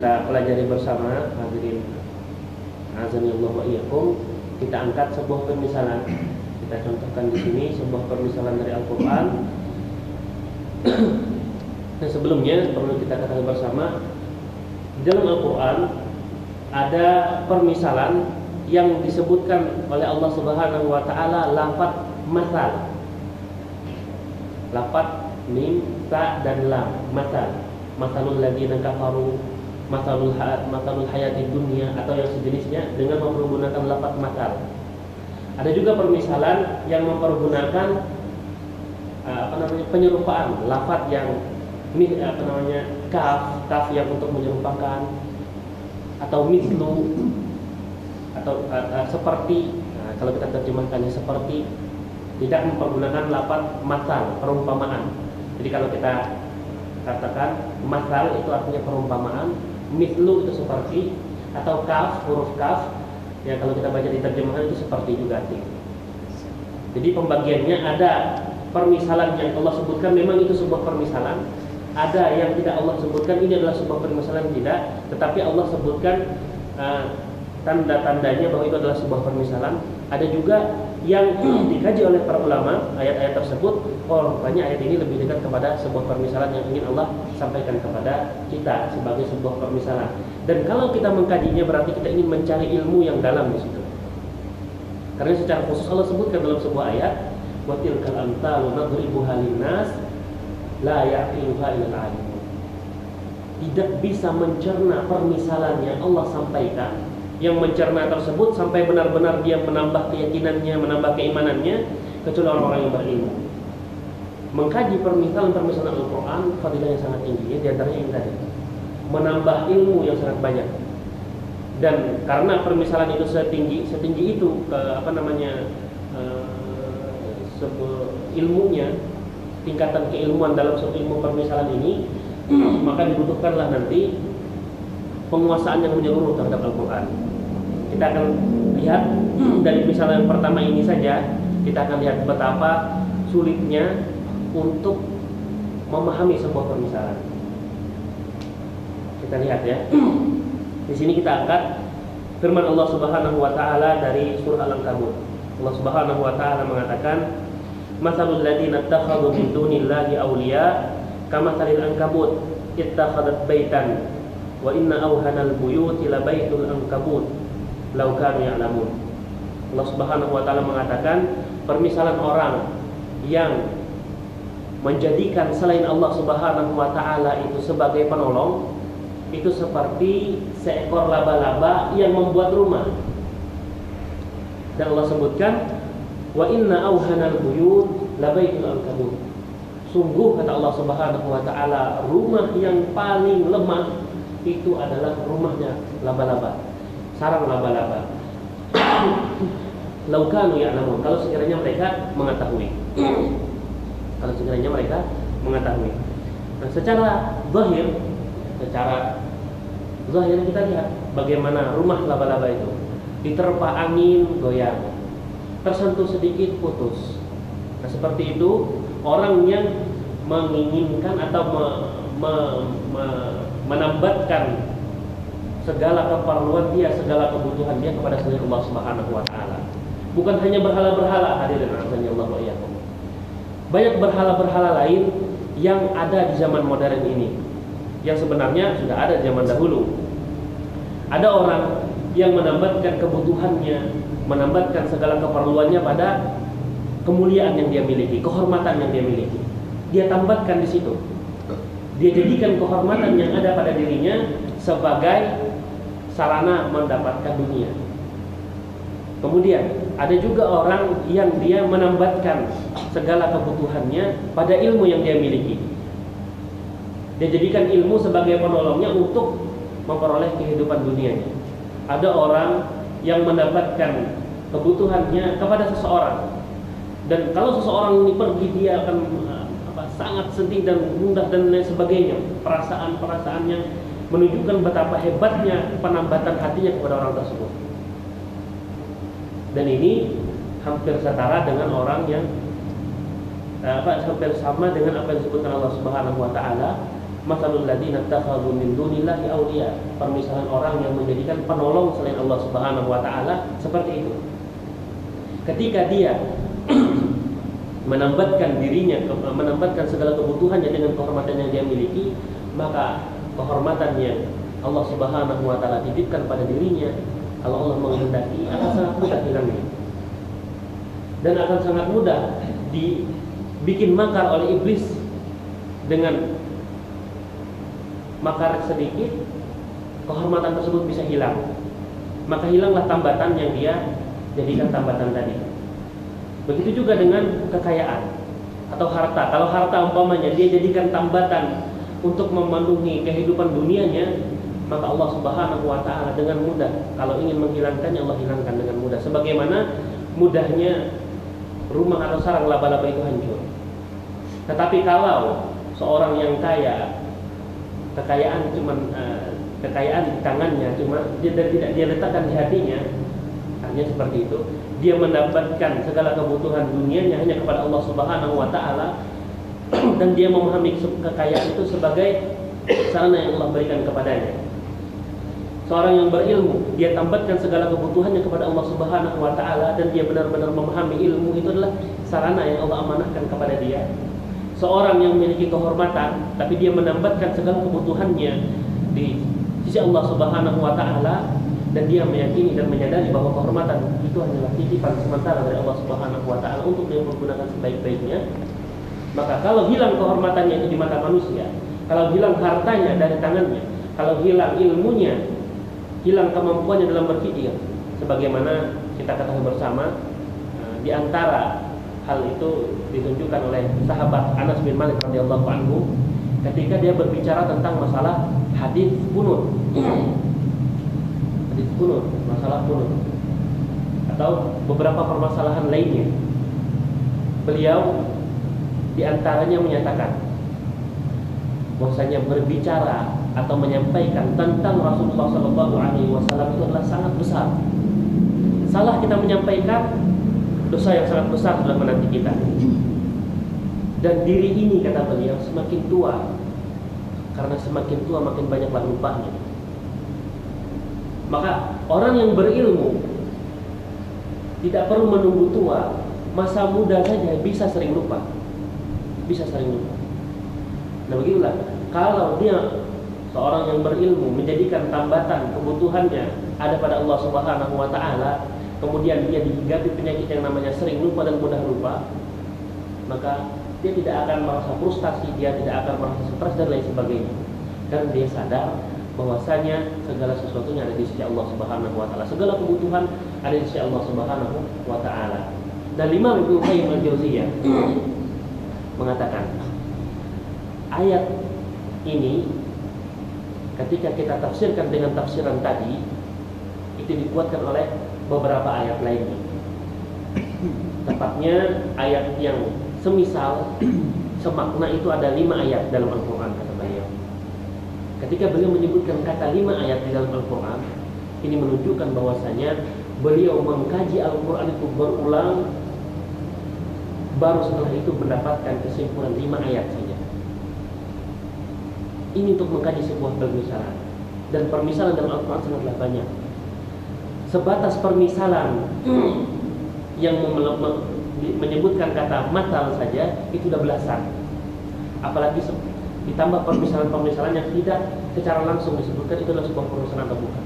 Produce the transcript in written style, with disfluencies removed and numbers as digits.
Kita pelajari bersama, hadirin azanillahu wa iyyakum. Kita angkat sebuah permisalan. Kita contohkan di sini sebuah permisalan dari Al-Qur'an. Nah, sebelumnya perlu kita ketahui bersama, di dalam Al-Qur'an ada permisalan yang disebutkan oleh Allah Subhanahu wa taala lafaz masal. Lafaz mim, ta dan lam, masal. Masalul ladzina kafaru, masalul hayatid dunya atau yang sejenisnya dengan mempergunakan lafaz masal. Ada juga permisalan yang mempergunakan penyerupaan lafaz yang kaf yang untuk menyerupakan, atau mislu atau seperti. Kalau kita terjemahkannya seperti, tidak mempergunakan lafaz masal, perumpamaan. Jadi kalau kita katakan masal itu artinya perumpamaan, mislu itu seperti, atau kaf, huruf kaf yang kalau kita baca di terjemahan itu seperti juga artinya. Jadi pembagiannya ada permisalan yang Allah sebutkan memang itu sebuah permisalan, ada yang tidak Allah sebutkan ini adalah sebuah permisalan tidak, tetapi Allah sebutkan tanda-tandanya bahwa itu adalah sebuah permisalan. Ada juga yang dikaji oleh para ulama ayat-ayat tersebut, rupanya ayat ini lebih dekat kepada sebuah permisalan yang ingin Allah sampaikan kepada kita sebagai sebuah permisalan. Dan kalau kita mengkajinya berarti kita ingin mencari ilmu yang dalam di situ. Karena secara khusus Allah sebutkan dalam sebuah ayat, wa tilkal amsalu nadribuha linnas la yaqiluha illal alim. Tidak bisa mencerna permisalan yang Allah sampaikan, yang mencerna tersebut sampai benar-benar dia menambah keyakinannya, menambah keimanannya, kecuali orang-orang yang berilmu. Mengkaji permisalan-permisalan Al-Quran fadilahnya sangat tinggi, di antaranya ini tadi, menambah ilmu yang sangat banyak. Dan karena permisalan itu setinggi itu ilmunya, tingkatan keilmuan dalam suatu ilmu permisalan ini, maka dibutuhkanlah nanti penguasaan yang menyeluruh terhadap Al-Quran. Kita akan lihat dari misalan yang pertama ini saja, kita akan lihat betapa sulitnya untuk memahami sebuah permisalan. Kita lihat ya. Di sini kita angkat firman Allah Subhanahu wa taala dari surah Al-Ankabut. Allah Subhanahu wa taala mengatakan, "Matsalul ladzina ittakhadhu min dunillahi awliya kamatsalil ankabut ittakhadat baitan wa inna awhanal buyuti labaitul ankabut law kanu ya'lamun." Allah Subhanahu wa taala mengatakan, permisalan orang yang menjadikan selain Allah Subhanahu wa taala itu sebagai penolong, itu seperti seekor laba-laba yang membuat rumah. Dan Allah sebutkan, wa inna awhanal buyut labaitul ankabut. Sungguh kata Allah Subhanahu wa taala, rumah yang paling lemah itu adalah rumahnya laba-laba, sarang laba-laba. Laukanu ya'lamun, kalau sekiranya mereka mengetahui. Kalau sekiranya mereka mengetahui. Nah, secara zahir kita lihat bagaimana rumah laba-laba itu diterpa angin goyang, tersentuh sedikit putus. Nah, seperti itu orang yang menginginkan atau menambatkan segala keperluan dia, segala kebutuhan dia kepada selain Allah Subhanahu wa taala. Bukan hanya berhala-berhala, hadirin Allah wa iyyakum. Banyak berhala-berhala lain yang ada di zaman modern ini, yang sebenarnya sudah ada di zaman dahulu. Ada orang yang menambatkan kebutuhannya, menambatkan segala keperluannya pada kemuliaan yang dia miliki, kehormatan yang dia miliki. Dia tambatkan di situ. Dia jadikan kehormatan yang ada pada dirinya sebagai sarana mendapatkan dunia. Kemudian ada juga orang yang dia menambatkan segala kebutuhannya pada ilmu yang dia miliki. Dia jadikan ilmu sebagai penolongnya untuk memperoleh kehidupan dunianya. Ada orang yang mendapatkan kebutuhannya kepada seseorang, dan kalau seseorang ini pergi dia akan sangat sedih dan gundah dan lain sebagainya. Perasaan-perasaan yang menunjukkan betapa hebatnya penambatan hatinya kepada orang tersebut. Dan ini hampir setara dengan orang yang hampir sama dengan apa yang disebutkan Allah Subhanahu wa taala Matsalul ladzina ittakhadhu min dunillahi awliya. Permisalan orang yang menjadikan penolong selain Allah Subhanahu wa taala seperti itu. Ketika dia menambatkan dirinya, menambatkan segala kebutuhannya dengan kehormatan yang dia miliki, maka kehormatannya Allah Subhanahu wa taala titipkan pada dirinya. Kalau Allah menghendaki, akan sangat mudah hilangnya. Dan akan sangat mudah dibikin makar oleh iblis dengan makar sedikit, kehormatan tersebut bisa hilang. Maka hilanglah tambatan yang dia jadikan tambatan tadi. Begitu juga dengan kekayaan atau harta. Kalau harta umpamanya dia jadikan tambatan untuk memenuhi kehidupan dunianya, maka Allah Subhanahu wa taala dengan mudah, kalau ingin menghilangkannya, Allah hilangkan dengan mudah. Sebagaimana mudahnya rumah atau sarang laba-laba itu hancur. Tetapi kalau seorang yang kaya, kekayaan di tangannya cuma tidak dia letakkan di hatinya, hanya seperti itu, dia mendapatkan segala kebutuhan dunianya hanya kepada Allah Subhanahu wa taala, dan dia memahami kekayaan itu sebagai sarana yang Allah berikan kepadanya. Seorang yang berilmu, dia tambatkan segala kebutuhannya kepada Allah Subhanahu wa taala, dan dia benar-benar memahami ilmu itu adalah sarana yang Allah amanahkan kepada dia. Seorang yang memiliki kehormatan, tapi dia menambatkan segala kebutuhannya di sisi Allah Subhanahu wa taala, dan dia meyakini dan menyadari bahwa kehormatan itu hanyalah titipan sementara dari Allah Subhanahu wa taala untuk dia menggunakan sebaik-baiknya. Maka kalau hilang kehormatannya itu di mata manusia, kalau hilang hartanya dari tangannya, kalau hilang ilmunya, hilang kemampuannya dalam berpikir, sebagaimana kita ketahui bersama, di antara hal itu ditunjukkan oleh sahabat Anas bin Malik radhiyallahu anhu ketika dia berbicara tentang masalah hadis kunut. Hadis kunut, masalah kunut atau beberapa permasalahan lainnya. Beliau di antaranya menyatakan bahwasanya berbicara atau menyampaikan tentang Rasulullah SAW itu adalah sangat besar. Salah kita menyampaikan, dosa yang sangat besar telah menanti kita. Dan diri ini, kata beliau, semakin tua, karena semakin tua makin banyaklah lupanya. Maka orang yang berilmu tidak perlu menunggu tua, masa muda saja bisa sering lupa. Bisa sering lupa. Nah begitulah, kalau dia seorang yang berilmu menjadikan tambatan kebutuhannya ada pada Allah Subhanahu wa taala, kemudian dia dihigapi penyakit yang namanya sering lupa dan mudah lupa, maka dia tidak akan merasa frustasi, dia tidak akan merasa stres dan lain sebagainya. Dan dia sadar bahwasanya segala sesuatunya ada di sisi Allah Subhanahu wa taala. Segala kebutuhan ada di sisi Allah Subhanahu wa taala. Dan Imam Ibnu Qayyim al-Jauziyah mengatakan, ayat ini ketika kita tafsirkan dengan tafsiran tadi, itu dikuatkan oleh beberapa ayat lainnya. Tepatnya ayat yang semisal, semakna itu ada 5 ayat dalam Al-Quran, kata beliau. Ketika beliau menyebutkan kata 5 ayat di dalam Al-Quran, ini menunjukkan bahwasanya beliau mengkaji Al-Quran itu berulang, baru setelah itu mendapatkan kesimpulan 5 ayat saja. Ini untuk mengkaji sebuah permisalan, dan permisalan dalam Al-Quran sangatlah banyak. Sebatas permisalan yang menyebutkan kata matal saja itu sudah belasan. Apalagi ditambah permisalan-permisalan yang tidak secara langsung disebutkan, itu adalah sebuah permisalan atau bukan.